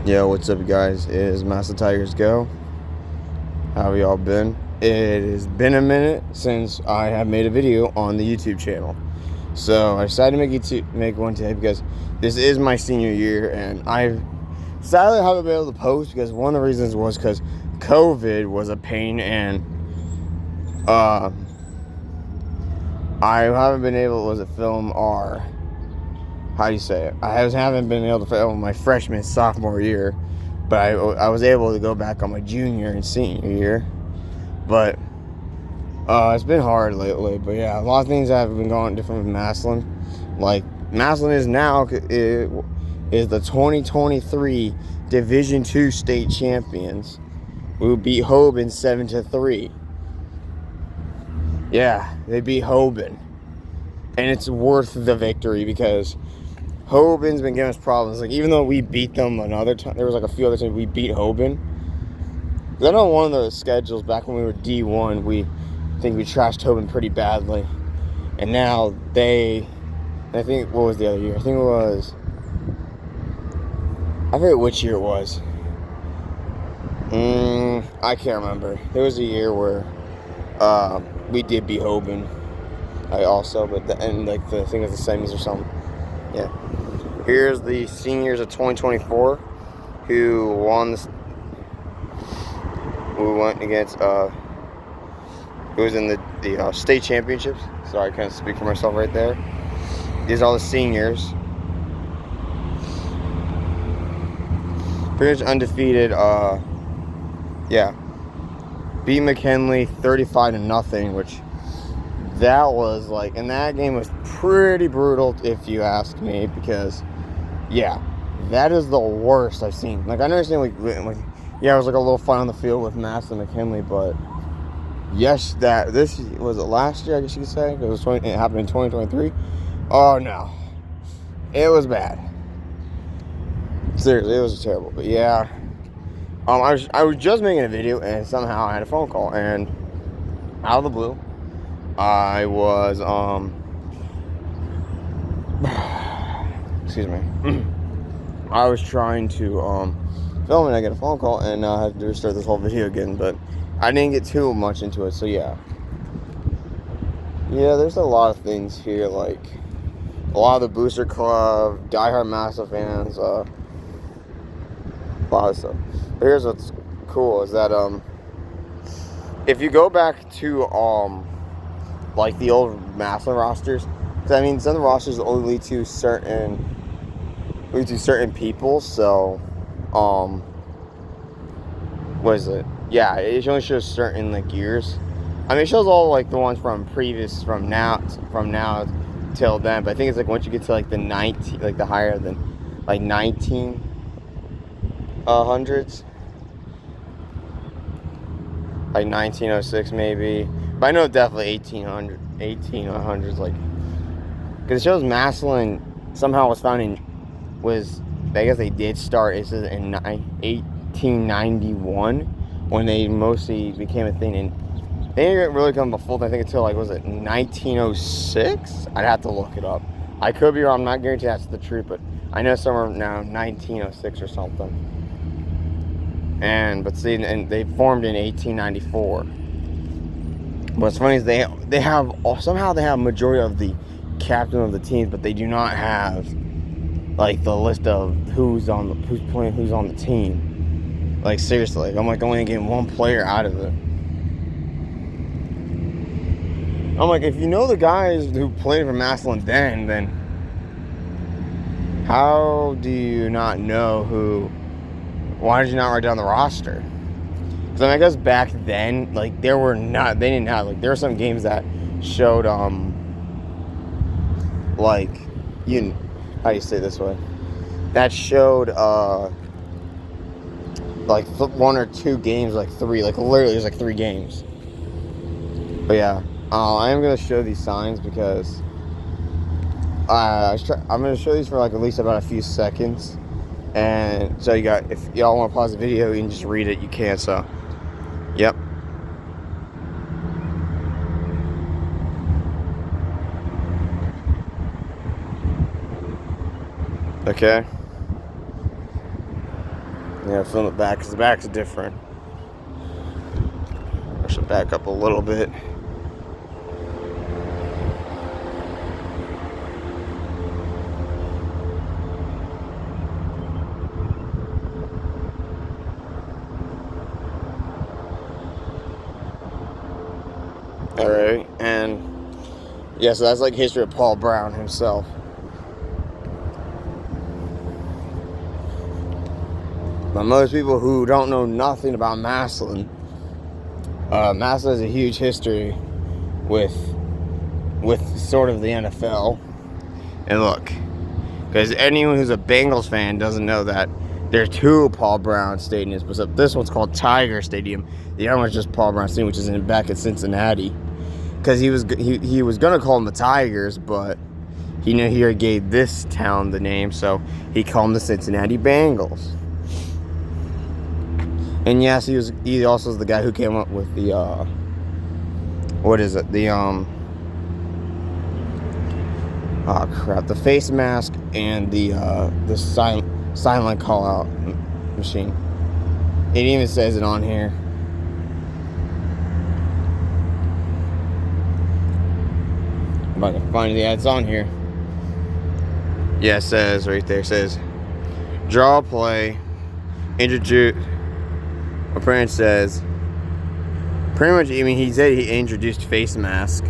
Yo, what's up, guys? It is Massillon Tigers Go. How have y'all been? It has been a minute since I have made a video on the YouTube channel. So I decided to make one today because this is my senior year, and I sadly haven't been able to post because one of the reasons was because COVID was a pain, and I haven't been able to film our, how do you say it? I haven't been able to film my freshman, sophomore year, but I was able to go back on my junior and senior year. But it's been hard lately. But yeah, a lot of things have been going different with Massillon. Like, Massillon is the 2023 Division II state champions. We beat Hoban 7-3. Yeah, they beat Hoban, and it's worth the victory because Hoban's been giving us problems. Like, even though we beat them another time, there was like a few other times we beat Hoban. Then on one of the schedules back when we were D1, I think we trashed Hoban pretty badly. And now I think, what was the other year? I forget which year it was. I can't remember. There was a year where we did beat Hoban. But the thing was the semis or something. Yeah. Here's the seniors of 2024 who won this. We went against it was in the state championships. Sorry, I can't speak for myself right there. These are all the seniors. Pretty much undefeated. Yeah. Beat McKinley 35-0, which that was like, and that game was pretty brutal if you ask me, because yeah, that is the worst I've seen. Like, I understand like yeah, it was like a little fun on the field with Mass and McKinley, but yes, this was it last year, I guess you could say. It happened in 2023. Oh no, it was bad. Seriously, it was terrible. But yeah, I was just making a video, and somehow I had a phone call, and out of the blue, I was excuse me. I was trying to film, and I get a phone call, and I had to restart this whole video again, but I didn't get too much into it. So yeah, there's a lot of things here, like a lot of the Booster Club, diehard Massive fans, a lot of stuff. But here's what's cool is that if you go back to like the old Massillon rosters, because I mean some of the rosters only lead to certain people, so what is it? Yeah, it only shows certain like years. I mean, it shows all like the ones from now till then, but I think it's like once you get to like the 19, like the higher than like 1900s, like 1906 maybe, but I know definitely 1800s, like, because it shows Massillon somehow was founded I guess they did start, it says in 1891 when they mostly became a thing, and they didn't really come a full thing, I think, until like, was it 1906? I'd have to look it up. I could be wrong, I'm not guaranteed that's the truth, but I know somewhere now 1906 or something. And they formed in 1894. What's funny is they somehow they have majority of the captain of the teams, but they do not have like the list of who's on the team. Like, seriously, I'm like only getting one player out of it. I'm like, if you know the guys who played for Massillon then how do you not know who? Why did you not write down the roster? Because I guess back then, like, they didn't have, like, there were some games that showed like, how do you say this way? That showed like one or two games, like three, like literally there's like 3 games. But yeah, I am gonna show these signs because I'm gonna show these for like at least about a few seconds, and so if y'all want to pause the video, you can just read it. You can. So, yep. Okay. Yeah, film the back because the back's different. I should back up a little bit. Alright, and yeah, so that's like history of Paul Brown himself. But most people who don't know nothing about Massillon, Massillon has a huge history with sort of the NFL. And look, because anyone who's a Bengals fan doesn't know that there are two Paul Brown stadiums, but this one's called Tiger Stadium. The other one's just Paul Brown Stadium, which is back in Cincinnati. Because he was gonna call them the Tigers, but he knew he gave this town the name, so he called them the Cincinnati Bengals. And yes, he also is the guy who came up with the what is it? The oh crap, the face mask and the silent call out machine. It even says it on here. I'm about to find the ads on here. Yeah, it says right there, it says draw play, introduce. My parent says pretty much, I mean, he said he introduced face mask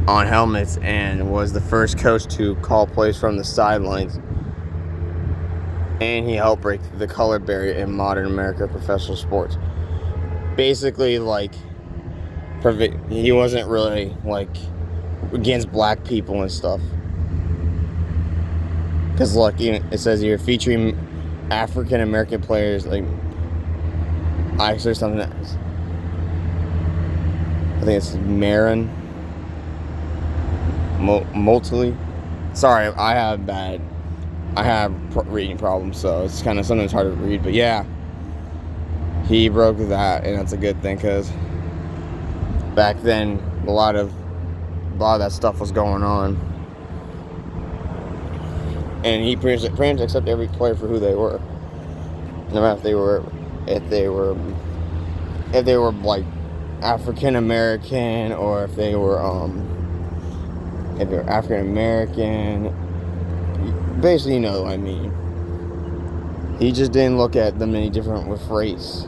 on helmets and was the first coach to call plays from the sidelines. And he helped break the color barrier in modern American professional sports. Basically, like, he wasn't really, like, against black people and stuff. Because, look, it says here, featuring African American players, like, actually something else. I think it's Marin Motley. Sorry, I have reading problems, so it's kind of sometimes hard to read. But yeah, he broke that, and that's a good thing because back then a lot of that stuff was going on, and he pretty much accepted every player for who they were, no matter if they were like African American or if they were African American. Basically, you know what I mean. He just didn't look at them any different with race.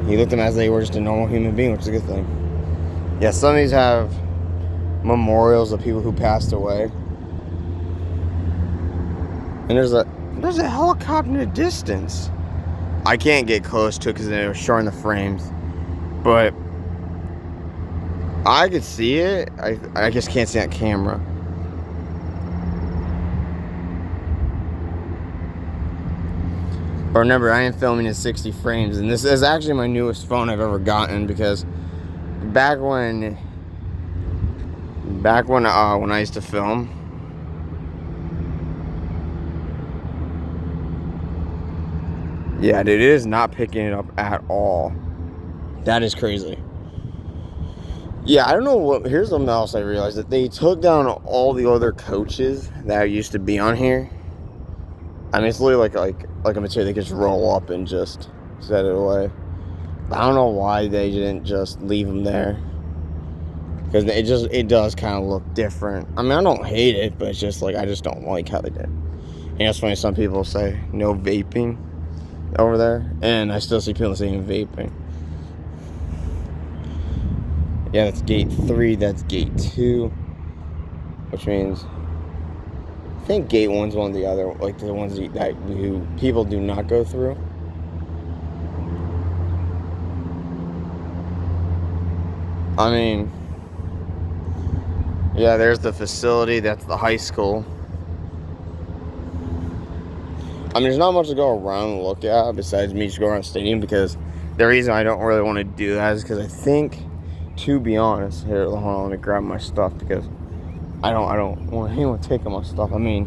He looked at them as they were just a normal human being, which is a good thing. Yeah, some of these have memorials of people who passed away. And there's a helicopter in the distance. I can't get close to it because they were showing the frames. But I could see it. I just can't see that camera. But remember, I am filming in 60 frames, and this is actually my newest phone I've ever gotten because back when I used to film, yeah, dude, it is not picking it up at all. That is crazy. Yeah, I don't know what. Here's something else I realized, that they took down all the other coaches that used to be on here. I mean, it's literally like a material they could just roll up and just set it away. But I don't know why they didn't just leave them there, because it does kind of look different. I mean, I don't hate it, but it's just like I just don't like how they did. And it's funny, some people say no vaping over there, and I still see people saying vaping. Yeah, that's gate 3. That's gate 2, which means I think gate 1's one of the other, like the ones that who people do not go through. I mean, yeah, there's the facility. That's the high school. I mean, there's not much to go around and look at besides me just going around the stadium, because the reason I don't really want to do that is because I think, to be honest, here, hold on, let me grab my stuff, because I don't want anyone taking my stuff. I mean,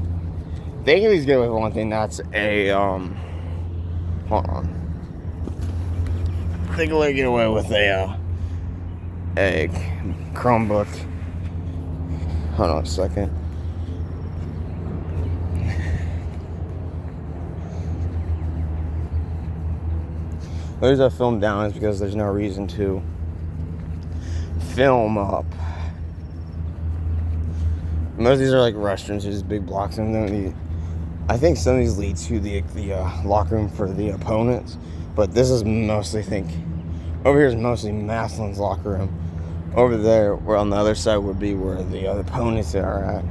they can at least get away with one thing. That's a hold on. They can get away with a Chromebook. Hold on a second. The reason I film down is because there's no reason to film up. Most of these are like restrooms, there's big blocks in them. I think some of these lead to the locker room for the opponents, but this is mostly, over here is mostly Massillon's locker room. Over there, where on the other side would be where the other opponents are at.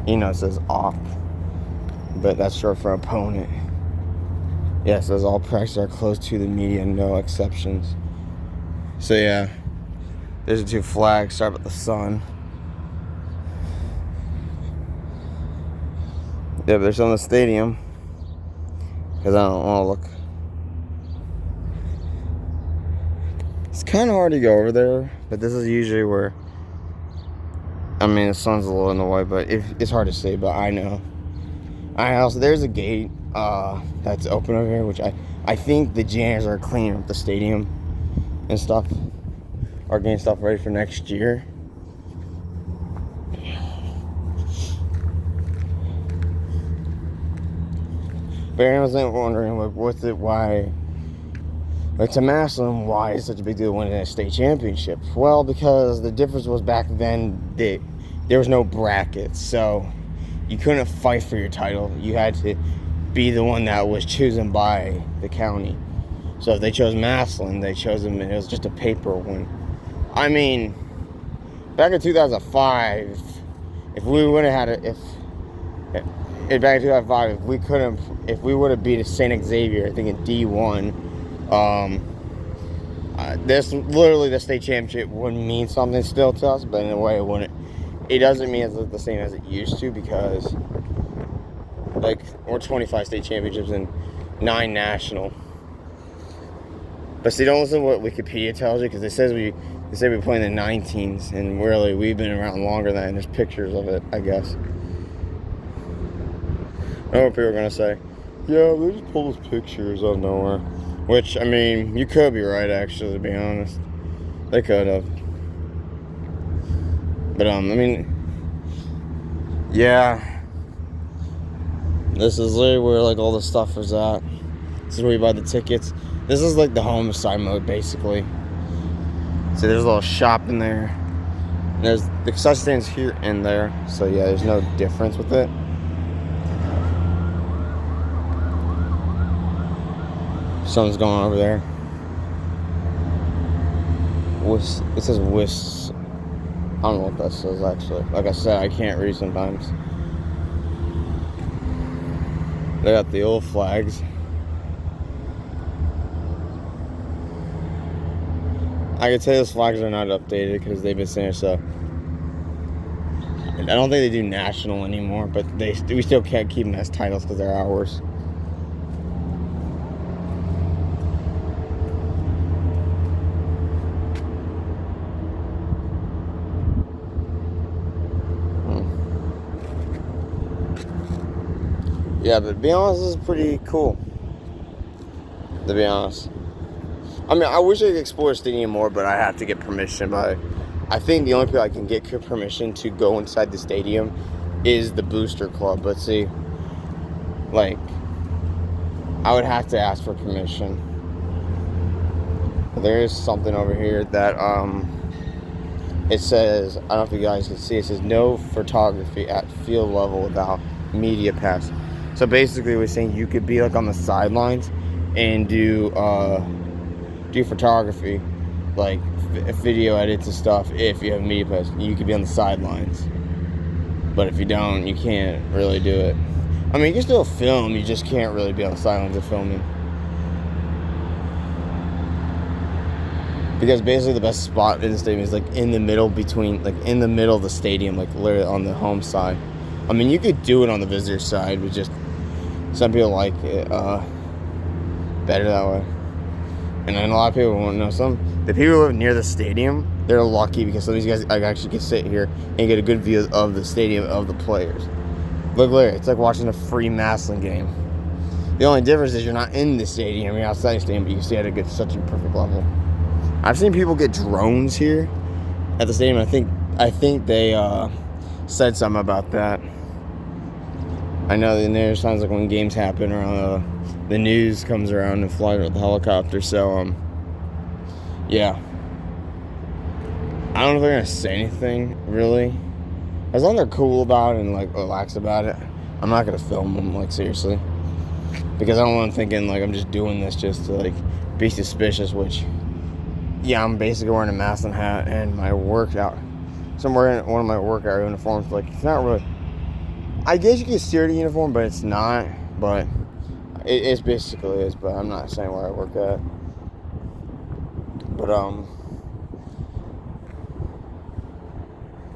You know, it says op, but that's short for opponent. Yeah, it says all practices are closed to the media, no exceptions. So yeah, there's the two flags. Sorry about the sun. Yeah, but there's on the stadium, because I don't want to look. It's kind of hard to go over there, but this is usually where, I mean, the sun's a little in the way, but it's hard to see, but I know. Also, there's a gate that's open over here, which I think the janitors are cleaning up the stadium and stuff, or getting stuff ready for next year. But I was wondering, like, to Massillon, why is it such a big deal winning a state championship? Well, because the difference was back then there was no brackets, so you couldn't fight for your title. You had to be the one that was chosen by the county. So if they chose Massillon, they chose them, and it was just a paper win. I mean, back in 2005, if we would have had back in 2005, if we would have beat St. Xavier, I think in D1, this literally the state championship wouldn't mean something still to us, but in a way it wouldn't. It doesn't mean it's the same as it used to, because like we're 25 state championships and 9 national. But see, don't listen to what Wikipedia tells you, because they say we play in the 19s, and really we've been around longer than that, and there's pictures of it, I guess. I know what people are gonna say. Yeah, they just pull those pictures out of nowhere. Which, I mean, you could be right, actually, to be honest. They could have. But, I mean, yeah. This is literally where, like, all the stuff is at. This is where you buy the tickets. This is, like, the home side mode, basically. See, there's a little shop in there. There's the concession stands here and there. So, yeah, there's no difference with it. Something's going on over there. It says Wiss. I don't know what that says, actually. Like I said, I can't read sometimes. They got the old flags. I can tell those flags are not updated because they've been saying so. I don't think they do national anymore, but we still can't keep them as titles because they're ours. Yeah, but to be honest, this is pretty cool. To be honest. I mean, I wish I could explore the stadium more, but I have to get permission. But I think the only people I can get permission to go inside the stadium is the booster club. But see, like, I would have to ask for permission. There is something over here that, it says, I don't know if you guys can see, it says no photography at field level without media pass. So basically we're saying you could be like on the sidelines and do photography, like video edits and stuff. If you have a media pass, you could be on the sidelines. But if you don't, you can't really do it. I mean, you can still film, you just can't really be on the sidelines of filming. Because basically the best spot in the stadium is like in the middle of the stadium, like literally on the home side. I mean, you could do it on the visitor side, but just some people like it better that way. And then a lot of people won't know the people who live near the stadium, they're lucky because some of these guys actually can sit here and get a good view of the stadium, of the players. Look, Larry, it's like watching a free Massillon game. The only difference is you're not in the stadium, you're outside the stadium, but you can see at such a perfect level. I've seen people get drones here at the stadium. I think they said something about that. I know the sounds like when games happen around the news comes around and flies with the helicopter. So yeah. I don't know if they're gonna say anything really. As long as they're cool about it and like relaxed about it, I'm not gonna film them like seriously. Because I don't want them thinking like I'm just doing this just to like be suspicious, which yeah, I'm basically wearing a Massillon hat and my workout. So I'm wearing one of my workout uniforms. Like it's not really, I guess you could consider it a uniform, but it's not. But it basically is, but I'm not saying where I work at. But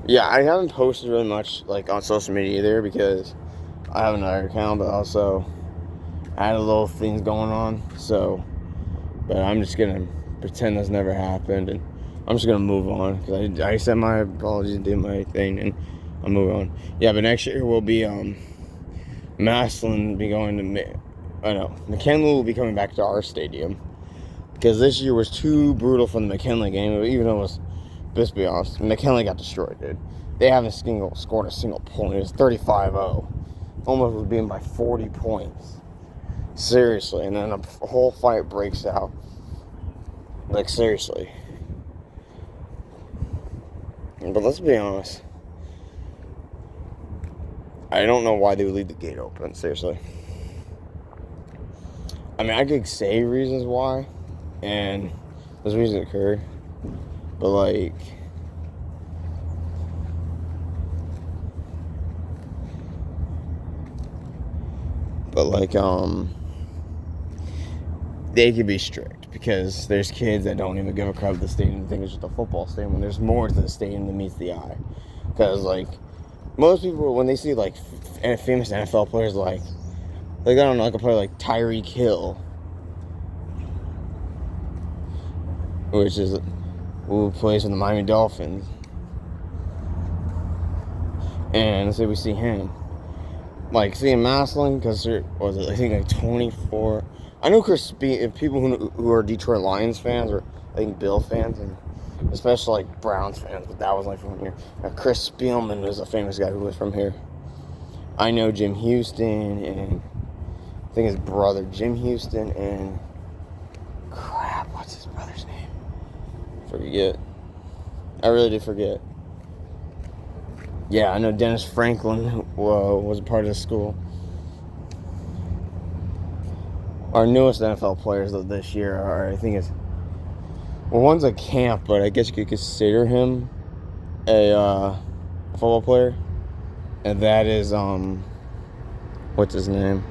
yeah, I haven't posted really much like on social media either because I have another account, but also I had a little things going on. So, but I'm just gonna pretend this never happened, and I'm just gonna move on because I sent my apologies and did my thing, and I'll move on. Yeah, but next year will be Massillon be going to McKinley will be coming back to our stadium because this year was too brutal for the McKinley game. Even though it was, let's be honest, McKinley got destroyed, dude. They haven't scored a single point. It was 35-0. Almost was beaten by 40 points. Seriously, and then a whole fight breaks out. Like, seriously. But let's be honest. I don't know why they would leave the gate open, seriously. I mean, I could say reasons why, and those reasons occur, but like, they could be strict because there's kids that don't even give a crap at the stadium and think it's just a football stadium when there's more to the stadium than meets the eye. Because like most people, when they see like famous NFL players, like I don't know, like a player like Tyreek Hill, who plays for the Miami Dolphins, and let's say we see him, like seeing Massillon because was it I think like 24. I know people who are Detroit Lions fans or I think Bill fans and especially like Browns fans, but that was like from here. Chris Spielman is a famous guy who was from here. I know Jim Houston and I think his brother Jim Houston and crap, what's his brother's name? Forget. I really did forget. Yeah, I know Dennis Franklin was a part of the school. Our newest NFL players of this year are, I think it's, well, one's a camp, but I guess you could consider him a football player. And that is, what's his name?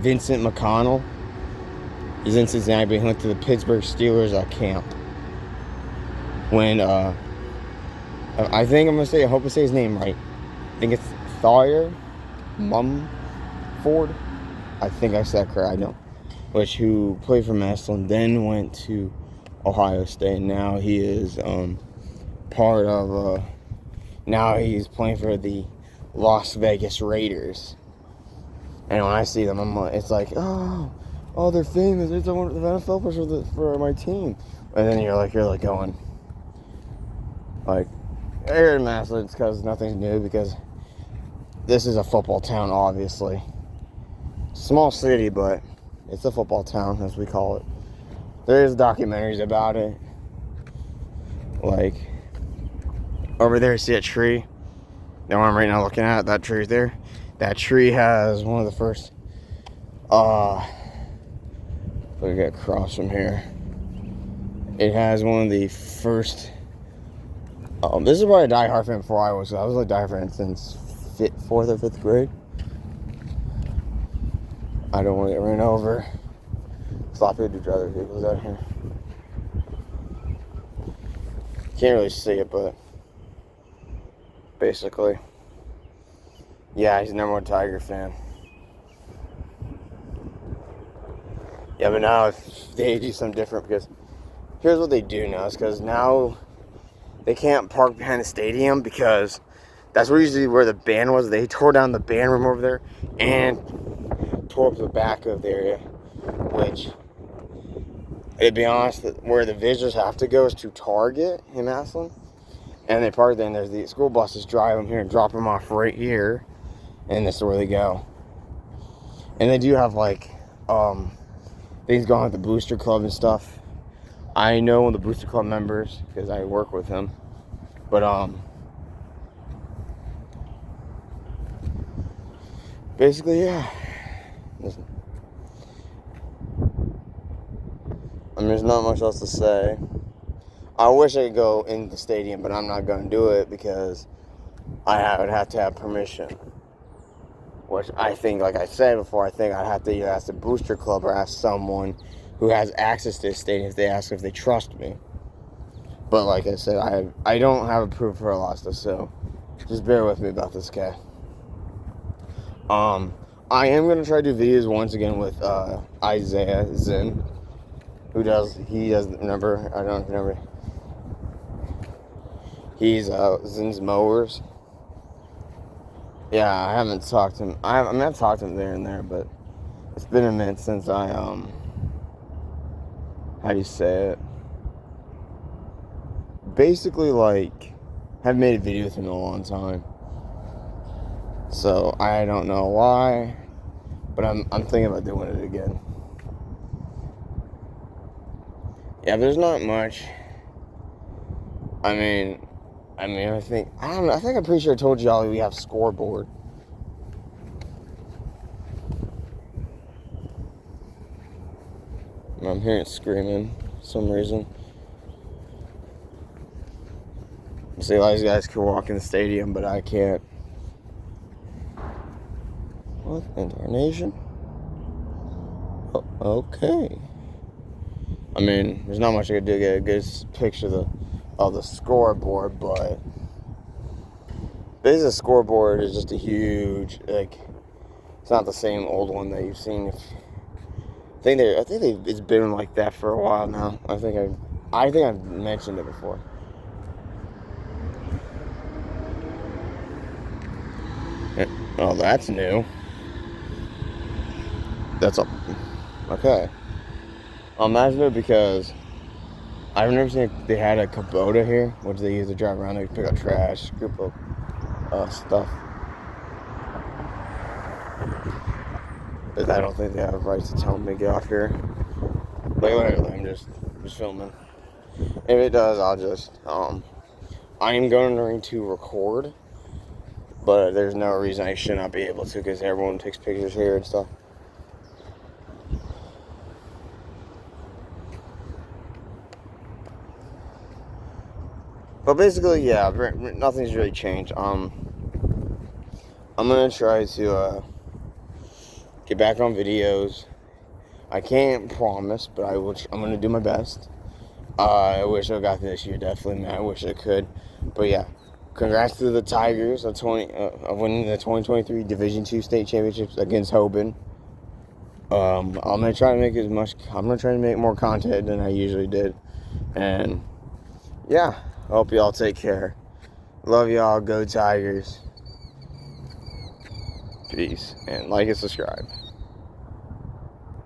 Vincent McConnell. He's in Cincinnati, but he went to the Pittsburgh Steelers camp. When, I think I'm going to say, I hope I say his name right. I think it's Thayer Mumford. I think I said that correct. I don't. Who played for Massillon, then went to Ohio State. Now he is part of. Now he's playing for the Las Vegas Raiders. And when I see them, it's like, oh, they're famous. They're the NFL players for my team. And then you're like going, like, here in Massillon, it's because nothing's new because this is a football town, obviously. Small city, but it's a football town, as we call it. There is documentaries about it. Like, over there, see that tree? The one I'm right now looking at, that tree there. That tree has one of the first, we get across from here. It has one of the first, this is probably a diehard fan before I was a diehard fan since 4th or 5th grade. I don't want to get ran over. Sloppy to other vehicles out here. Can't really see it, but basically, yeah, he's a number one Tiger fan. Yeah, but now if they do something different, because here's what they do now, is because now they can't park behind the stadium because that's usually where the band was. They tore down the band room over there and tore up the back of the area, which, to be honest, where the visitors have to go is to Target in Massillon. And they park there, and there's the school buses drive them here and drop them off right here, and this is where they go. And they do have like things going on at the Booster Club and stuff. I know one of the Booster Club members because I work with him. But basically, yeah. Listen. I mean, there's not much else to say. I wish I could go in the stadium, but I'm not going to do it because I would have to have permission. Which I think, like I said before, I think I'd have to either ask the Booster Club or ask someone who has access to the stadium if they ask if they trust me. But like I said, I don't have a proof for a lot of stuff, so just bear with me about this guy. I am going to try to do videos once again with Isaiah Zinn. He doesn't remember, I don't remember. He's Zinn's Mowers. Yeah, I haven't talked to him. I've talked to him there and there, but it's been a minute since I, how do you say it? Basically, like, haven't made a video with him in a long time. So, I don't know why, but I'm thinking about doing it again. Yeah, there's not much. I think I'm pretty sure I told y'all we have scoreboard. I'm hearing it screaming for some reason. See, a lot of these guys can walk in the stadium, but I can't. What in tarnation? Oh, okay. I mean, there's not much I could do to get a good picture of the scoreboard, but basically the scoreboard is just a huge, like, it's not the same old one that you've seen. I think it's been like that for a while now. I think I've mentioned it before. Oh, that's new. That's okay. Imagine it because I've never seen they had a Kubota here, which they use to drive around and pick up trash, scoop up stuff. But I don't think they have rights to tell me to get off here. Like literally, I'm just filming. If it does, I'll just I am going to record, but there's no reason I should not be able to because everyone takes pictures here and stuff. But basically, yeah, nothing's really changed. I'm gonna try to get back on videos. I can't promise, but I'm gonna do my best. I wish I got this year, definitely, man. I wish I could. But yeah, congrats to the Tigers of winning the 2023 Division II state championships against Hoban. I'm gonna try to make more content than I usually did, and yeah. Hope y'all take care. Love y'all. Go Tigers. Peace. And like and subscribe.